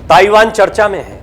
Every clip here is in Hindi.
ताइवान चर्चा में है।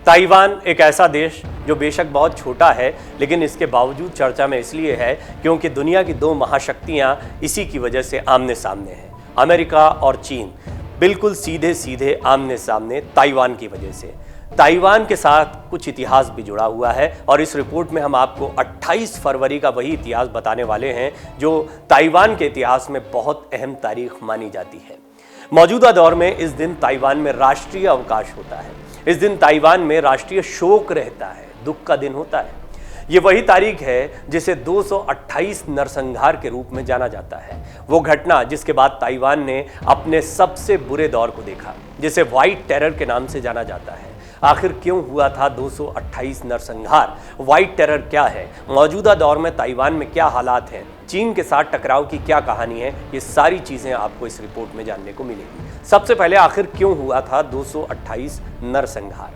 ताइवान एक ऐसा देश जो बेशक बहुत छोटा है, लेकिन इसके बावजूद चर्चा में इसलिए है क्योंकि दुनिया की दो महाशक्तियां इसी की वजह से आमने सामने हैं। अमेरिका और चीन बिल्कुल सीधे सीधे आमने सामने ताइवान की वजह से। ताइवान के साथ कुछ इतिहास भी जुड़ा हुआ है और इस रिपोर्ट में हम आपको 28 फरवरी का वही इतिहास बताने वाले हैं जो ताइवान के इतिहास में बहुत अहम तारीख मानी जाती है। मौजूदा दौर में इस दिन ताइवान में राष्ट्रीय अवकाश होता है। इस दिन ताइवान में राष्ट्रीय शोक रहता है, दुख का दिन होता है। ये वही तारीख है जिसे 228 नरसंहार के रूप में जाना जाता है। वो घटना जिसके बाद ताइवान ने अपने सबसे बुरे दौर को देखा, जिसे व्हाइट टेरर के नाम से जाना जाता है। आखिर क्यों हुआ था 228 नरसंहार? व्हाइट टेरर क्या है? मौजूदा दौर में ताइवान में क्या हालात हैं? चीन के साथ टकराव की क्या कहानी है? ये सारी चीजें आपको इस रिपोर्ट में जानने को मिलेगी। सबसे पहले आखिर क्यों हुआ था 228 नरसंहार?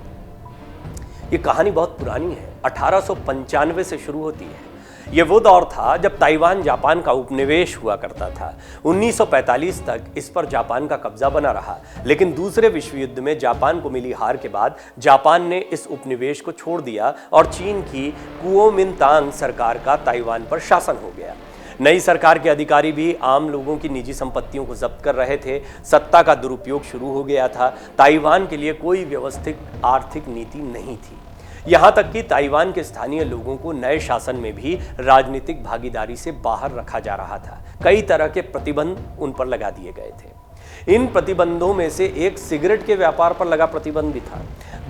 ये कहानी बहुत पुरानी है, 1895 से शुरू होती है। ये वो दौर था जब ताइवान जापान का उपनिवेश हुआ करता था। 1945 तक इस पर जापान का कब्जा बना रहा, लेकिन दूसरे विश्व युद्ध में जापान को मिली हार के बाद जापान ने इस उपनिवेश को छोड़ दिया और चीन की कुओमिंतांग सरकार का ताइवान पर शासन हो गया। नई सरकार के अधिकारी भी आम लोगों की निजी संपत्तियों को जब्त कर रहे थे। सत्ता का दुरुपयोग शुरू हो गया था। ताइवान के लिए कोई व्यवस्थित आर्थिक नीति नहीं थी। यहां तक कि ताइवान के स्थानीय लोगों को नए शासन में भी राजनीतिक भागीदारी से बाहर रखा जा रहा था। कई तरह के प्रतिबंध उन पर लगा दिए गए थे। इन प्रतिबंधों में से एक सिगरेट के व्यापार पर लगा प्रतिबंध भी था।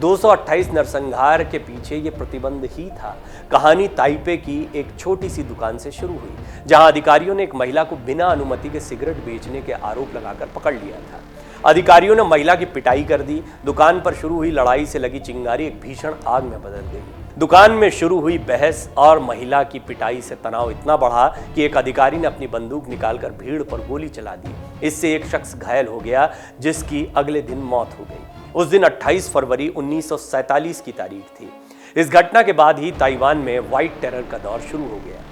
228 नरसंहार के पीछे ये प्रतिबंध ही था। कहानी ताइपे की एक छोटी सी दुकान से शुरू हुई, जहां अधिकारियों ने एक महिला को बिना अनुमति के सिगरेट बेचने के आरोप लगाकर पकड़ लिया था। अधिकारियों ने महिला की पिटाई कर दी। दुकान पर शुरू हुई लड़ाई से लगी चिंगारी एक भीषण आग में बदल गई। दुकान में शुरू हुई बहस और महिला की पिटाई से तनाव इतना बढ़ा कि एक अधिकारी ने अपनी बंदूक निकालकर भीड़ पर गोली चला दी। इससे एक शख्स घायल हो गया, जिसकी अगले दिन मौत हो गई। उस दिन 28 फरवरी 1947 की तारीख थी। इस घटना के बाद ही ताइवान में व्हाइट टेरर का दौर शुरू हो गया।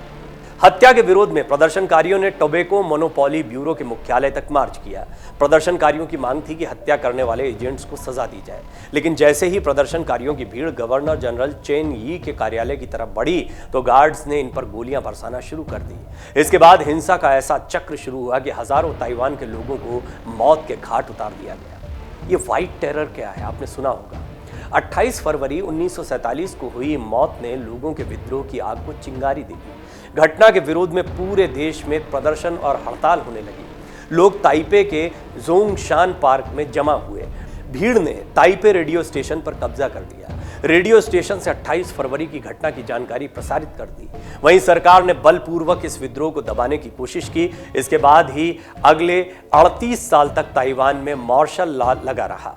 हत्या के विरोध में प्रदर्शनकारियों ने टोबैको मोनोपोली ब्यूरो के मुख्यालय तक मार्च किया। प्रदर्शनकारियों की मांग थी कि हत्या करने वाले एजेंट्स को सजा दी जाए, लेकिन जैसे ही प्रदर्शनकारियों की भीड़ गवर्नर जनरल चेन यी के कार्यालय की तरफ बढ़ी तो गार्ड्स ने इन पर गोलियां बरसाना शुरू कर दी। इसके बाद हिंसा का ऐसा चक्र शुरू हुआ कि हजारों ताइवान के लोगों को मौत के घाट उतार दिया गया। ये व्हाइट टेरर क्या है? आपने सुना होगा। 28 फरवरी 1947 को हुई मौत ने लोगों के विद्रोह की आग को चिंगारी दी। घटना के विरोध में पूरे देश में प्रदर्शन और हड़ताल होने लगी। लोग ताइपे के जोंगशान पार्क में जमा हुए। भीड़ ने ताइपे रेडियो स्टेशन पर कब्जा कर लिया। रेडियो स्टेशन से 28 फरवरी की घटना की जानकारी प्रसारित कर दी। वहीं सरकार ने बलपूर्वक इस विद्रोह को दबाने की कोशिश की। इसके बाद ही अगले 38 साल तक ताइवान में मार्शल लॉ लगा रहा।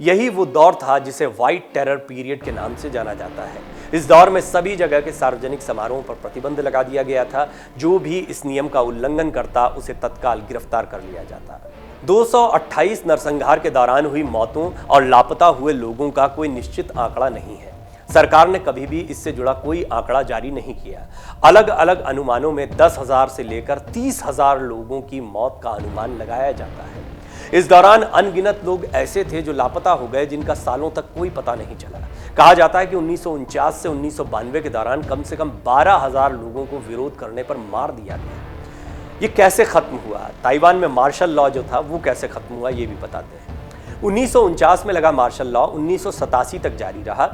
यही वो दौर था जिसे व्हाइट टेरर पीरियड के नाम से जाना जाता है। इस दौर में सभी जगह के सार्वजनिक समारोहों पर प्रतिबंध लगा दिया गया था। जो भी इस नियम का उल्लंघन करता उसे तत्काल गिरफ्तार कर लिया जाता। 228 नरसंहार के दौरान हुई मौतों और लापता हुए लोगों का कोई निश्चित आंकड़ा नहीं है। सरकार ने कभी भी इससे जुड़ा कोई आंकड़ा जारी नहीं किया। अलग अलग अनुमानों में 10,000 से लेकर 30,000 लोगों की मौत का अनुमान लगाया जाता है। इस दौरान अनगिनत लोग ऐसे थे जो लापता हो गए, जिनका सालों तक कोई पता नहीं चला। कहा जाता है कि 1949 से 1992 के दौरान कम से कम 12,000 लोगों को विरोध करने पर मार दिया गया। ये कैसे खत्म हुआ? ताइवान में मार्शल लॉ जो था वो कैसे खत्म हुआ, ये भी बताते हैं। 1949 में लगा मार्शल लॉ 1987 तक जारी रहा।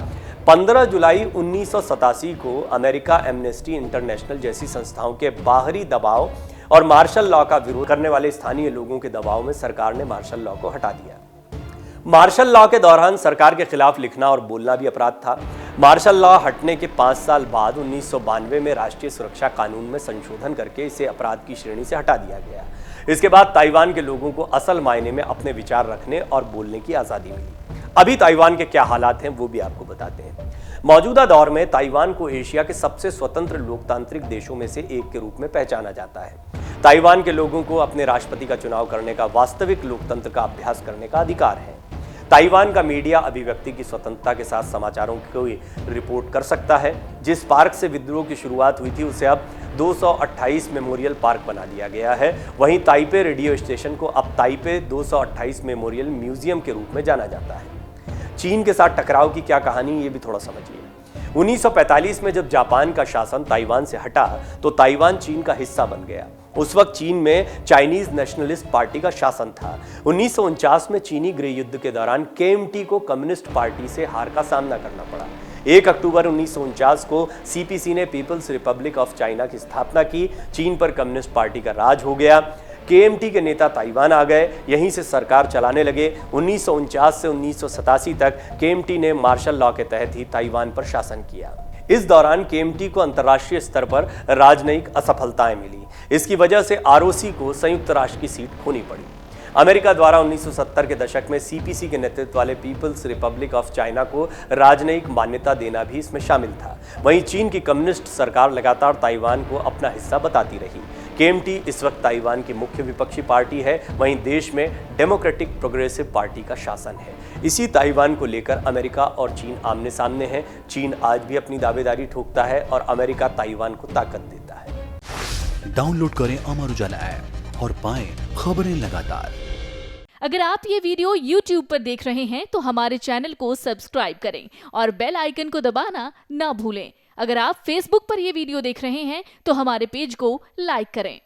15 जुलाई 1987 को अमेरिका एमनेस्टी इंटरनेशनल जैसी संस्थाओं के बाहरी दबाव और मार्शल लॉ का विरोध करने वाले स्थानीय लोगों के दबाव में सरकार ने मार्शल लॉ को हटा दिया। मार्शल लॉ के दौरान सरकार के खिलाफ लिखना और बोलना भी अपराध था। मार्शल लॉ हटने के 5 साल बाद 1992 में राष्ट्रीय सुरक्षा कानून में संशोधन करके इसे अपराध की श्रेणी से हटा दिया गया। इसके बाद ताइवान के लोगों को असल मायने में अपने विचार रखने और बोलने की आज़ादी मिली। अभी ताइवान के क्या हालात हैं वो भी आपको बताते हैं। मौजूदा दौर में ताइवान को एशिया के सबसे स्वतंत्र लोकतांत्रिक देशों में से एक के रूप में पहचाना जाता है। ताइवान के लोगों को अपने राष्ट्रपति का चुनाव करने का, वास्तविक लोकतंत्र का अभ्यास करने का अधिकार है। ताइवान का मीडिया अभिव्यक्ति की स्वतंत्रता के साथ समाचारों को रिपोर्ट कर सकता है। जिस पार्क से विद्रोह की शुरुआत हुई थी उसे अब 228 मेमोरियल पार्क बना दिया गया है। वहीं ताइपे रेडियो स्टेशन को अब ताइपे 228 मेमोरियल म्यूजियम के रूप में जाना जाता है। चीन के साथ टकराव की क्या कहानी, ये भी थोड़ा समझिए। 1945 में जब जापान का शासन ताइवान से हटा तो ताइवान चीन का हिस्सा बन गया। उस वक्त चीन में चाइनीज नेशनलिस्ट पार्टी का शासन था। 1949 में चीनी गृह युद्ध के दौरान केएमटी को कम्युनिस्ट पार्टी से हार का सामना करना पड़ा। 1 अक्टूबर 1949 को सीपीसी ने पीपल्स रिपब्लिक ऑफ चाइना की स्थापना की। चीन पर कम्युनिस्ट पार्टी का राज हो गया। केएमटी के नेता ताइवान आ गए, यहीं से सरकार चलाने लगे। 1949 से 1987 तक केएमटी ने मार्शल लॉ के तहत ही ताइवान पर शासन किया। इस दौरान केएमटी को अंतर्राष्ट्रीय स्तर पर राजनयिक असफलताएं मिली। इसकी वजह से आरओसी को संयुक्त राष्ट्र की सीट खोनी पड़ी। अमेरिका द्वारा 1970 के दशक में सीपीसी के नेतृत्व वाले पीपल्स रिपब्लिक ऑफ चाइना को राजनयिक मान्यता देना भी इसमें शामिल था। वहीं चीन की कम्युनिस्ट सरकार लगातार ताइवान को अपना हिस्सा बताती रही। केएमटी इस वक्त ताइवान की मुख्य विपक्षी पार्टी है। वहीं देश में डेमोक्रेटिक प्रोग्रेसिव पार्टी का शासन है। इसी ताइवान को लेकर अमेरिका और चीन आमने सामने हैं। चीन आज भी अपनी दावेदारी ठोकता है और अमेरिका ताइवान को ताकत देता है। डाउनलोड करें अमर उजाला ऐप और पाएं खबरें लगातार। अगर आप ये वीडियो YouTube पर देख रहे हैं तो हमारे चैनल को सब्सक्राइब करें और बेल आइकन को दबाना ना भूलें। अगर आप Facebook पर यह वीडियो देख रहे हैं तो हमारे पेज को लाइक करें।